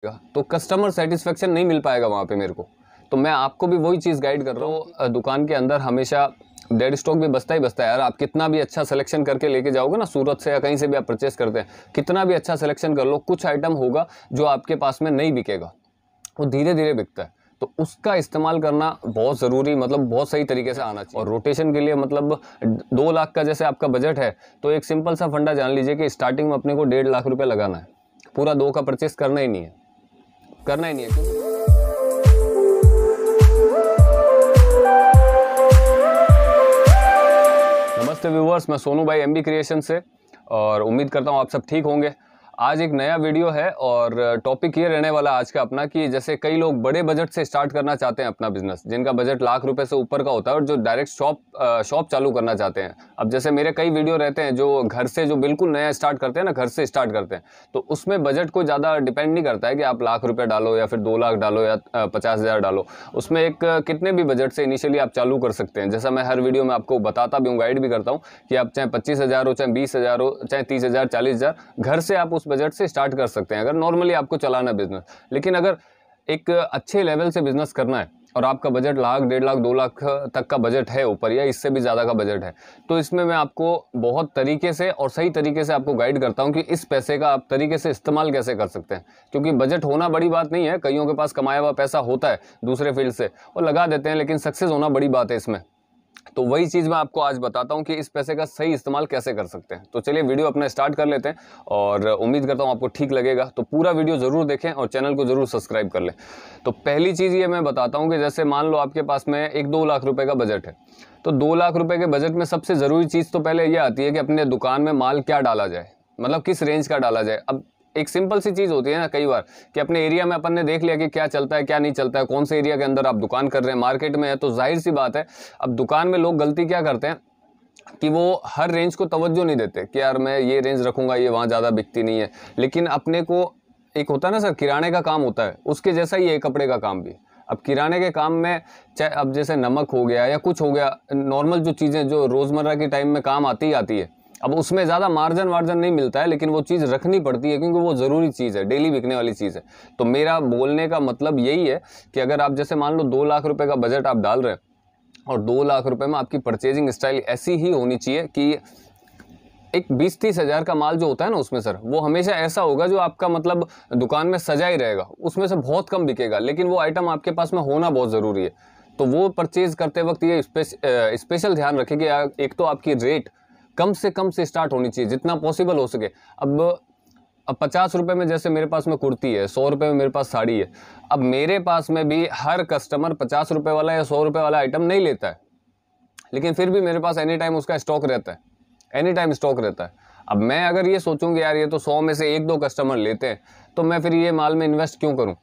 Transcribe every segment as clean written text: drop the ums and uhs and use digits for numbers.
तो customer satisfaction नहीं मिल पाएगा वहाँ पे मेरे को। तो मैं आपको भी वही चीज़ गाइड कर रहा हूँ। दुकान के अंदर हमेशा डेड स्टॉक भी बचता ही बचता है यार। आप कितना भी अच्छा सिलेक्शन करके लेके जाओगे ना, सूरत से या कहीं से भी आप परचेस करते हैं, कितना भी अच्छा सिलेक्शन कर लो, कुछ आइटम होगा जो आपके पास में नहीं बिकेगा, वो धीरे धीरे बिकता है। तो उसका इस्तेमाल करना बहुत ज़रूरी, मतलब बहुत सही तरीके से आना चाहिए। और रोटेशन के लिए मतलब 2 लाख का जैसे आपका बजट है, तो एक सिंपल सा फंडा जान लीजिए कि स्टार्टिंग में अपने को 1.5 लाख रुपये लगाना है। पूरा 2 का परचेस करना ही नहीं है, करना ही नहीं है। नमस्ते व्यूवर्स, मैं सोनू भाई एमबी क्रिएशन से, और उम्मीद करता हूँ आप सब ठीक होंगे। आज एक नया वीडियो है और टॉपिक ये रहने वाला आज का अपना कि जैसे कई लोग बड़े बजट से स्टार्ट करना चाहते हैं अपना बिजनेस, जिनका बजट लाख रुपए से ऊपर का होता है और जो डायरेक्ट शॉप चालू करना चाहते हैं। अब जैसे मेरे कई वीडियो रहते हैं जो घर से, जो बिल्कुल नया स्टार्ट करते हैं ना, घर से स्टार्ट करते हैं, तो उसमें बजट को ज़्यादा डिपेंड नहीं करता है कि आप लाख रुपये डालो या फिर 2 लाख डालो या 50,000 डालो। उसमें एक कितने भी बजट से इनिशियली आप चालू कर सकते हैं। जैसा मैं हर वीडियो में आपको बताता भी हूँ, गाइड भी करता हूँ कि आप चाहे 25,000 हो, चाहे 20,000 हो, चाहे 30,000, 40,000, घर से आप उस बजट से स्टार्ट कर सकते हैं अगर नॉर्मली आपको चलाना बिजनेस। लेकिन अगर एक अच्छे लेवल से बिजनेस करना है और आपका बजट लाख, 1.5 लाख, 2 लाख तक का बजट है ऊपर, या इससे भी ज़्यादा का बजट है, तो इसमें मैं आपको बहुत तरीके से और सही तरीके से आपको गाइड करता हूं कि इस पैसे का आप तरीके से इस्तेमाल कैसे कर सकते हैं। क्योंकि बजट होना बड़ी बात नहीं है, कईयों के पास कमाया हुआ पैसा होता है दूसरे फील्ड से और लगा देते हैं, लेकिन सक्सेस होना बड़ी बात है इसमें। तो वही चीज़ मैं आपको आज बताता हूं कि इस पैसे का सही इस्तेमाल कैसे कर सकते हैं। तो चलिए वीडियो अपना स्टार्ट कर लेते हैं और उम्मीद करता हूं आपको ठीक लगेगा। तो पूरा वीडियो ज़रूर देखें और चैनल को ज़रूर सब्सक्राइब कर लें। तो पहली चीज़ ये मैं बताता हूं कि जैसे मान लो आपके पास में 1-2 लाख रुपए का बजट है, तो 2 लाख रुपए के बजट में सबसे ज़रूरी चीज़ तो पहले ये आती है कि अपने दुकान में माल क्या डाला जाए, मतलब किस रेंज का डाला जाए। अब एक सिंपल सी चीज़ होती है ना कई बार कि अपने एरिया में अपन ने देख लिया कि क्या चलता है क्या नहीं चलता है, कौन से एरिया के अंदर आप दुकान कर रहे हैं, मार्केट में है, तो जाहिर सी बात है अब दुकान में लोग गलती क्या करते हैं कि वो हर रेंज को तवज्जो नहीं देते कि यार मैं ये रेंज रखूंगा, ये वहाँ ज़्यादा बिकती नहीं है। लेकिन अपने को एक होता है ना सर, किराने का काम होता है, उसके जैसा ही है कपड़े का काम भी। अब किराने के काम में चाहे अब जैसे नमक हो गया या कुछ हो गया, नॉर्मल जो चीज़ें जो रोज़मर्रा के टाइम में काम आती है, अब उसमें ज़्यादा मार्जिन वार्जन नहीं मिलता है, लेकिन वो चीज़ रखनी पड़ती है क्योंकि वो ज़रूरी चीज़ है, डेली बिकने वाली चीज़ है। तो मेरा बोलने का मतलब यही है कि अगर आप जैसे मान लो 2 लाख रुपए का बजट आप डाल रहे हैं और 2 लाख रुपए में आपकी परचेजिंग स्टाइल ऐसी ही होनी चाहिए कि एक 20-30 हज़ार का माल जो होता है ना उसमें सर, वो हमेशा ऐसा होगा जो आपका मतलब दुकान में सजा ही रहेगा, उसमें से बहुत कम बिकेगा, लेकिन वो आइटम आपके पास में होना बहुत ज़रूरी है। तो वो परचेज करते वक्त ये स्पेशल ध्यान रखें कि एक तो आपकी रेट कम से स्टार्ट होनी चाहिए जितना पॉसिबल हो सके। अब 50 रुपये में जैसे मेरे पास में कुर्ती है, 100 रुपये में मेरे पास साड़ी है। अब मेरे पास में भी हर कस्टमर 50 रुपये वाला या 100 रुपये वाला आइटम नहीं लेता है, लेकिन फिर भी मेरे पास एनी टाइम उसका स्टॉक रहता है, एनी टाइम स्टॉक रहता है। अब मैं अगर ये सोचूंगी यार ये तो 100 में से 1-2 कस्टमर लेते हैं, तो मैं फिर ये माल में इन्वेस्ट क्यों करूं?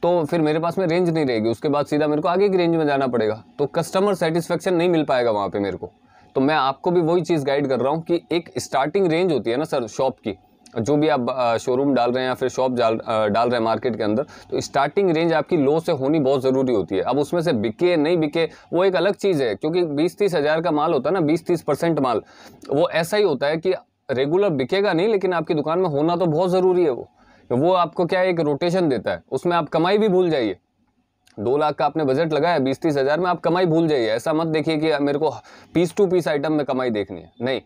तो फिर मेरे पास में रेंज नहीं रहेगी, उसके बाद सीधा मेरे को आगे की रेंज में जाना पड़ेगा, तो कस्टमर सेटिस्फेक्शन नहीं मिल पाएगा वहाँ पे मेरे को। तो मैं आपको भी वही चीज़ गाइड कर रहा हूँ कि एक स्टार्टिंग रेंज होती है ना सर शॉप की, जो भी आप शोरूम डाल रहे हैं या फिर शॉप डाल रहे हैं मार्केट के अंदर, तो स्टार्टिंग रेंज आपकी लो से होनी बहुत ज़रूरी होती है। अब उसमें से बिके नहीं बिके वो एक अलग चीज़ है, क्योंकि 20-30 हज़ार का माल होता है ना, 20-30% माल वो ऐसा ही होता है कि रेगुलर बिकेगा नहीं, लेकिन आपकी दुकान में होना तो बहुत ज़रूरी है। वो आपको क्या है, एक रोटेशन देता है, उसमें आप कमाई भी भूल जाइए। 2 लाख का आपने बजट लगाया, 20-30 हज़ार में आप कमाई भूल जाइए। ऐसा मत देखिए कि मेरे को पीस टू पीस आइटम में कमाई देखनी है, नहीं।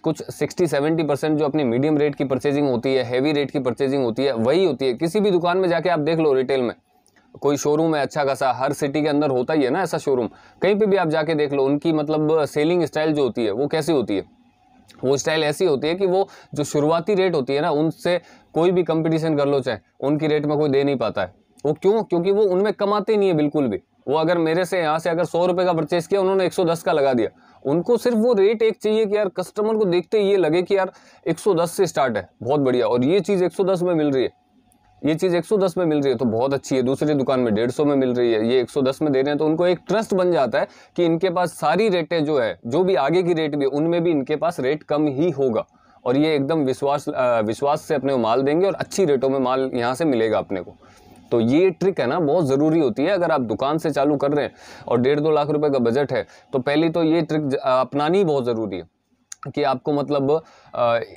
कुछ 60-70% जो अपनी मीडियम रेट की परचेजिंग होती है, हैवी रेट की परचेजिंग होती है, वही होती है। किसी भी दुकान में जाके आप देख लो, रिटेल में कोई शोरूम है अच्छा खासा, हर सिटी के अंदर होता ही है ना ऐसा शोरूम, कहीं पर भी आप जाके देख लो, उनकी मतलब सेलिंग स्टाइल जो होती है वो कैसी होती है? वो स्टाइल ऐसी होती है कि वो जो शुरुआती रेट होती है ना, उनसे कोई भी कंपटीशन कर लो चाहे, उनकी रेट में कोई दे नहीं पाता है। वो क्यों? क्योंकि वो उनमें कमाते नहीं है बिल्कुल भी। वो अगर मेरे से यहाँ से अगर 100 रुपये का परचेस किया, उन्होंने 110 का लगा दिया। उनको सिर्फ वो रेट एक चाहिए कि यार कस्टमर को देखते ही ये लगे कि यार 110 से स्टार्ट है, बहुत बढ़िया, और ये चीज़ 110 में मिल रही है, ये चीज़ 110 में मिल रही है तो बहुत अच्छी है। दूसरी दुकान में 150 में मिल रही है, ये 110 में दे रहे हैं, तो उनको एक ट्रस्ट बन जाता है कि इनके पास सारी रेटें जो है, जो भी आगे की रेट भी, उनमें भी इनके पास रेट कम ही होगा, और ये एकदम विश्वास से अपने को माल देंगे और अच्छी रेटों में माल यहाँ से मिलेगा अपने को। तो ये ट्रिक है ना बहुत ज़रूरी होती है। अगर आप दुकान से चालू कर रहे हैं और 1.5-2 लाख रुपए का बजट है, तो पहली तो ये ट्रिक अपनानी बहुत ज़रूरी है। कि आपको मतलब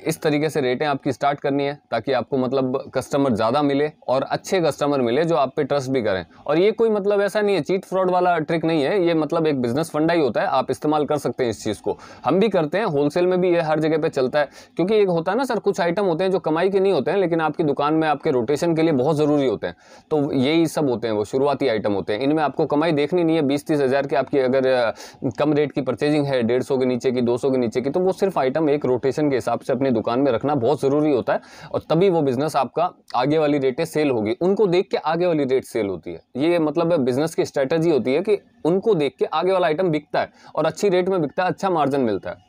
इस तरीके से रेटें आपकी स्टार्ट करनी है ताकि आपको मतलब कस्टमर ज़्यादा मिले और अच्छे कस्टमर मिले जो आप पे ट्रस्ट भी करें। और ये कोई मतलब ऐसा नहीं है, चीट फ्रॉड वाला ट्रिक नहीं है, ये मतलब एक बिजनेस फंडा ही होता है, आप इस्तेमाल कर सकते हैं इस चीज़ को। हम भी करते हैं, होलसेल में भी ये हर जगह पे चलता है, क्योंकि एक होता है ना सर, कुछ आइटम होते हैं जो कमाई के नहीं होते हैं लेकिन आपकी दुकान में आपके रोटेशन के लिए बहुत ज़रूरी होते हैं। तो यही सब होते हैं, वो शुरुआती आइटम होते हैं, इनमें आपको कमाई देखनी नहीं है 20-30 हज़ार की। आपकी अगर कम रेट की परचेजिंग है, 150 के नीचे की, 200 के नीचे की, तो वो सिर्फ आइटम एक रोटेशन के हिसाब से अपनी दुकान में रखना बहुत ज़रूरी होता है, और तभी वो बिजनेस आपका आगे वाली रेटें सेल होगी। उनको देख के आगे वाली रेट सेल होती है, ये मतलब बिजनेस की स्ट्रेटजी होती है कि उनको देख के आगे वाला आइटम बिकता है और अच्छी रेट में बिकता है, अच्छा मार्जिन मिलता है।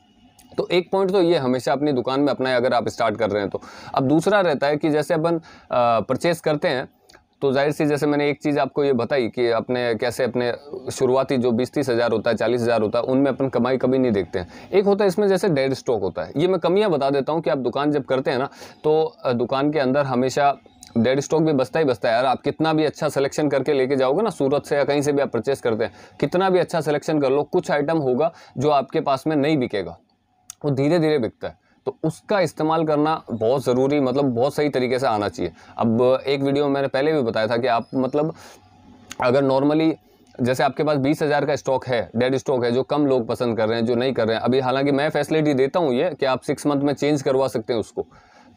तो एक पॉइंट तो ये हमेशा अपनी दुकान में अपना है अगर आप स्टार्ट कर रहे हैं तो। अब दूसरा रहता है कि जैसे अपन परचेस करते हैं तो जाहिर सी, जैसे मैंने एक चीज़ आपको ये बताई कि अपने कैसे अपने शुरुआती जो 20-30 हज़ार होता है, 40 हज़ार होता है, उनमें अपन कमाई कभी नहीं देखते हैं। एक होता है इसमें जैसे डेड स्टॉक होता है, ये मैं कमियां बता देता हूं कि आप दुकान जब करते हैं ना तो दुकान के अंदर हमेशा डेड स्टॉक भी बचता ही बचता है यार। आप कितना भी अच्छा सिलेक्शन करके लेके जाओगे ना, सूरत से या कहीं से भी आप परचेस करते हैं, कितना भी अच्छा सिलेक्शन कर लो, कुछ आइटम होगा जो आपके पास में नहीं बिकेगा, वो धीरे धीरे बिकता है। तो उसका इस्तेमाल करना बहुत ज़रूरी, मतलब बहुत सही तरीके से आना चाहिए। अब एक वीडियो में मैंने पहले भी बताया था कि आप मतलब अगर नॉर्मली जैसे आपके पास 20 हज़ार का स्टॉक है, डेड स्टॉक है, जो कम लोग पसंद कर रहे हैं, जो नहीं कर रहे हैं अभी, हालांकि मैं फैसिलिटी देता हूँ ये कि आप 6 मंथ में चेंज करवा सकते हैं उसको।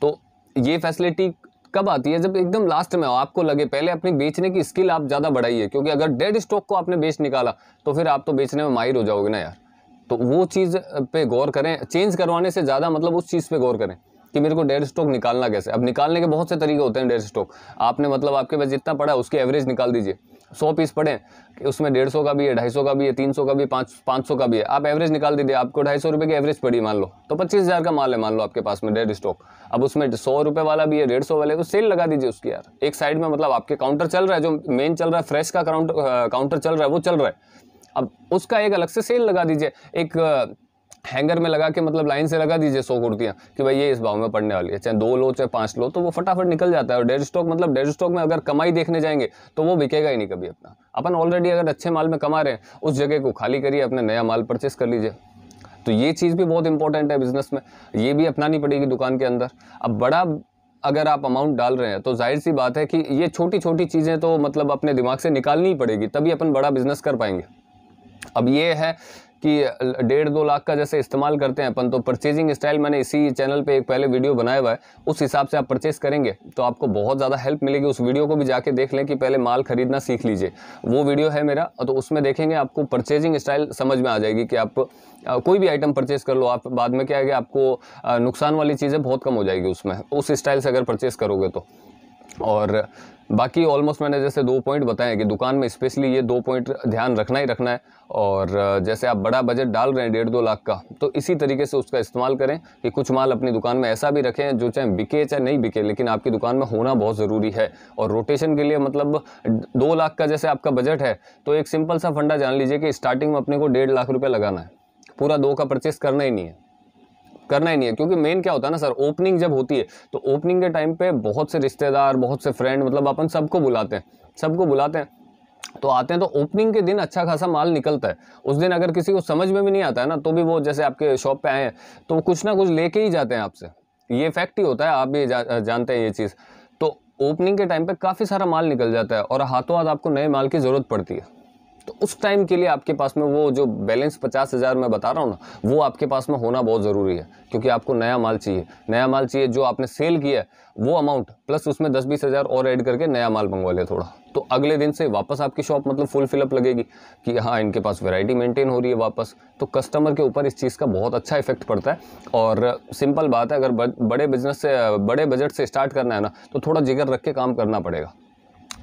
तो ये फैसिलिटी कब आती है? जब एकदम लास्ट में हो, आपको लगे पहले अपनी बेचने की स्किल आप ज़्यादा बढ़ाइए, क्योंकि अगर डेड स्टॉक को आपने बेच निकाला तो फिर आप तो बेचने में माहिर हो जाओगे ना यार। तो वो चीज़ पे गौर करें, चेंज करवाने से ज़्यादा मतलब उस चीज़ पे गौर करें कि मेरे को डेड स्टॉक निकालना कैसे। अब निकालने के बहुत से तरीके होते हैं। डेड स्टॉक आपने मतलब आपके पास जितना पड़ा है उसकी एवरेज निकाल दीजिए। 100 पीस पड़े कि उसमें 150 का भी है, 250 का भी है, 300 का भी है, 500 का भी है, आप एवरेज निकाल दीजिए। आपको 250 रुपये की एवरेज पड़ी मान लो, तो 25 हज़ार का माल है मान लो आपके पास में डेड स्टॉक। अब उसमें 100 रुपये वाला भी है, 150 वाले, तो सेल लगा दीजिए उसकी यार। एक साइड में मतलब आपके काउंटर चल रहा है, जो मेन चल रहा है, फ्रेश का काउंटर चल रहा है, वो चल रहा है। अब उसका एक अलग से सेल लगा दीजिए, एक हैंगर में लगा के मतलब लाइन से लगा दीजिए 100 कुर्तियाँ कि भाई ये इस भाव में पड़ने वाली है, चाहे 2 लो चाहे 5 लो, तो वो फटाफट निकल जाता है। और डेड स्टॉक मतलब डेड स्टॉक में अगर कमाई देखने जाएंगे तो वो बिकेगा ही नहीं कभी अपना। अपन ऑलरेडी अगर अच्छे माल में कमा रहे हैं, उस जगह को खाली करिए, अपने नया माल परचेस कर लीजिए। तो ये चीज़ भी बहुत इंपॉर्टेंट है बिजनेस में, ये भी अपनानी पड़ेगी दुकान के अंदर। अब बड़ा अगर आप अमाउंट डाल रहे हैं तो जाहिर सी बात है कि ये छोटी छोटी चीज़ें तो मतलब अपने दिमाग से निकालनी ही पड़ेगी, तभी अपन बड़ा बिजनेस कर पाएंगे। अब ये है कि 1.5-2 लाख का जैसे इस्तेमाल करते हैं अपन, तो परचेजिंग स्टाइल मैंने इसी चैनल पे एक पहले वीडियो बनाया हुआ है, उस हिसाब से आप परचेस करेंगे तो आपको बहुत ज़्यादा हेल्प मिलेगी। उस वीडियो को भी जाके देख लें कि पहले माल खरीदना सीख लीजिए, वो वीडियो है मेरा, तो उसमें देखेंगे आपको परचेजिंग स्टाइल समझ में आ जाएगी कि आप कोई भी आइटम परचेस कर लो, आप बाद में क्या है कि आपको नुकसान वाली चीज़ें बहुत कम हो जाएगी उसमें, उस स्टाइल से अगर परचेस करोगे तो। और बाकी ऑलमोस्ट मैंने जैसे 2 पॉइंट बताए कि दुकान में स्पेशली ये 2 पॉइंट ध्यान रखना ही रखना है। और जैसे आप बड़ा बजट डाल रहे हैं 1.5-2 लाख का, तो इसी तरीके से उसका इस्तेमाल करें कि कुछ माल अपनी दुकान में ऐसा भी रखें जो चाहे बिके चाहे नहीं बिके, लेकिन आपकी दुकान में होना बहुत ज़रूरी है। और रोटेशन के लिए मतलब 2 लाख का जैसे आपका बजट है, तो एक सिंपल सा फंडा जान लीजिए कि स्टार्टिंग में अपने को 1.5 लाख रुपये लगाना है, पूरा 2 का परचेस करना ही नहीं है, क्योंकि मेन क्या होता है ना सर, ओपनिंग जब होती है तो ओपनिंग के टाइम पे बहुत से रिश्तेदार, बहुत से फ्रेंड, मतलब अपन सबको बुलाते हैं, तो आते हैं, तो ओपनिंग के दिन अच्छा खासा माल निकलता है। उस दिन अगर किसी को समझ में भी नहीं आता है ना, तो भी वो जैसे आपके शॉप पे आए हैं तो कुछ ना कुछ लेके ही जाते हैं आपसे, ये फैक्ट ही होता है, आप भी जानते हैं ये चीज़। तो ओपनिंग के टाइम पे काफ़ी सारा माल निकल जाता है और हाथों हाथ आपको नए माल की ज़रूरत पड़ती है। तो उस टाइम के लिए आपके पास में वो जो बैलेंस 50 हज़ार मैं बता रहा हूँ ना, वो आपके पास में होना बहुत ज़रूरी है, क्योंकि आपको नया माल चाहिए, जो आपने सेल किया है वो अमाउंट प्लस उसमें 10-20 हज़ार और ऐड करके नया माल मंगवा लिया थोड़ा, तो अगले दिन से वापस आपकी शॉप मतलब फुल फिलअप लगेगी कि हाँ इनके पास वैरायटी मेंटेन हो रही है वापस। तो कस्टमर के ऊपर इस चीज़ का बहुत अच्छा इफेक्ट पड़ता है। और सिंपल बात है, अगर बड़े बिजनेस से, बड़े बजट से स्टार्ट करना है ना, तो थोड़ा जिगर रख के काम करना पड़ेगा।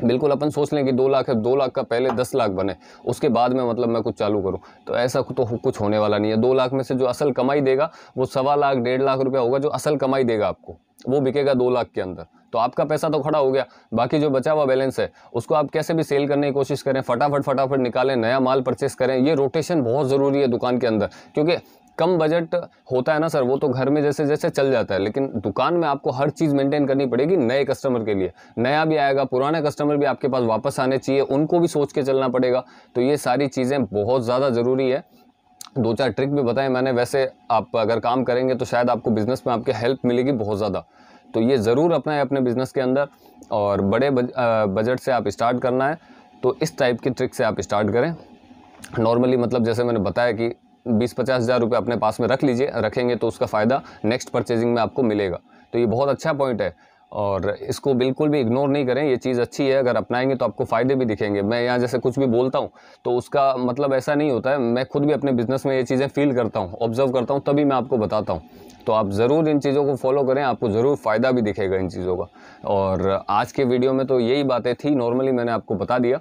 बिल्कुल अपन सोच लें कि 2 लाख है, 2 लाख का पहले 10 लाख बने, उसके बाद में मतलब मैं कुछ चालू करूं, तो ऐसा तो कुछ होने वाला नहीं है। 2 लाख में से जो असल कमाई देगा वो 1.25 लाख 1.5 लाख रुपया होगा, जो असल कमाई देगा आपको, वो बिकेगा 2 लाख के अंदर। तो आपका पैसा तो खड़ा हो गया, बाकी जो बचा हुआ बैलेंस है उसको आप कैसे भी सेल करने की कोशिश करें, फटाफट निकालें, नया माल परचेस करें। ये रोटेशन बहुत ज़रूरी है दुकान के अंदर, क्योंकि कम बजट होता है ना सर, वो तो घर में जैसे जैसे चल जाता है, लेकिन दुकान में आपको हर चीज़ मेंटेन करनी पड़ेगी नए कस्टमर के लिए। नया भी आएगा, पुराने कस्टमर भी आपके पास वापस आने चाहिए, उनको भी सोच के चलना पड़ेगा। तो ये सारी चीज़ें बहुत ज़्यादा ज़रूरी है। 2-4 ट्रिक भी बताए मैंने। वैसे आप अगर काम करेंगे तो शायद आपको बिज़नेस में आपके हेल्प मिलेगी बहुत ज़्यादा, तो ये ज़रूर अपनाएं अपने बिज़नेस के अंदर। और बड़े बजट से आप स्टार्ट करना है तो इस टाइप की ट्रिक से आप स्टार्ट करें। नॉर्मली मतलब जैसे मैंने बताया कि 20-50 हज़ार रुपये अपने पास में रख लीजिए, रखेंगे तो उसका फ़ायदा नेक्स्ट परचेजिंग में आपको मिलेगा। तो ये बहुत अच्छा पॉइंट है और इसको बिल्कुल भी इग्नोर नहीं करें, ये चीज़ अच्छी है। अगर अपनाएंगे तो आपको फ़ायदे भी दिखेंगे। मैं यहाँ जैसे कुछ भी बोलता हूँ तो उसका मतलब ऐसा नहीं होता है, मैं खुद भी अपने बिज़नेस में ये चीज़ें फ़ील करता हूँ, ऑब्ज़र्व करता हूँ, तभी मैं आपको बताता हूँ। तो आप ज़रूर इन चीज़ों को फॉलो करें, आपको ज़रूर फ़ायदा भी दिखेगा इन चीज़ों का। और आज के वीडियो में तो यही बातें थी, नॉर्मली मैंने आपको बता दिया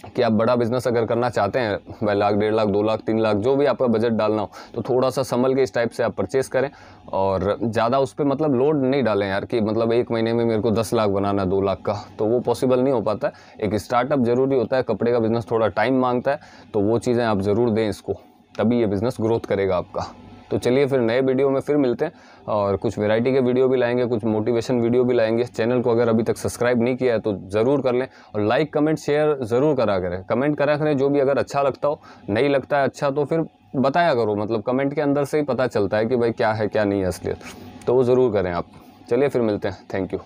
कि आप बड़ा बिज़नेस अगर करना चाहते हैं, 1 लाख, 1.5 लाख, 2 लाख, 3 लाख, जो भी आपका बजट डालना हो, तो थोड़ा सा संभल के इस टाइप से आप परचेस करें। और ज़्यादा उस पर मतलब लोड नहीं डालें यार कि मतलब 1 महीने में मेरे को 10 लाख बनाना है 2 लाख का, तो वो पॉसिबल नहीं हो पाता है। एक स्टार्टअप ज़रूरी होता है, कपड़े का बिज़नेस थोड़ा टाइम मांगता है, तो वो चीज़ें आप ज़रूर दें इसको, तभी ये बिज़नेस ग्रोथ करेगा आपका। तो चलिए फिर नए वीडियो में फिर मिलते हैं और कुछ वैरायटी के वीडियो भी लाएंगे, कुछ मोटिवेशन वीडियो भी लाएंगे। चैनल को अगर अभी तक सब्सक्राइब नहीं किया है तो ज़रूर कर लें और लाइक कमेंट शेयर ज़रूर करा करें, कमेंट करा करें जो भी अगर अच्छा लगता हो। नहीं लगता है अच्छा तो फिर बताया करो, मतलब कमेंट के अंदर से ही पता चलता है कि भाई क्या है क्या नहीं है असलियत, तो वो ज़रूर करें आप। चलिए फिर मिलते हैं, थैंक यू।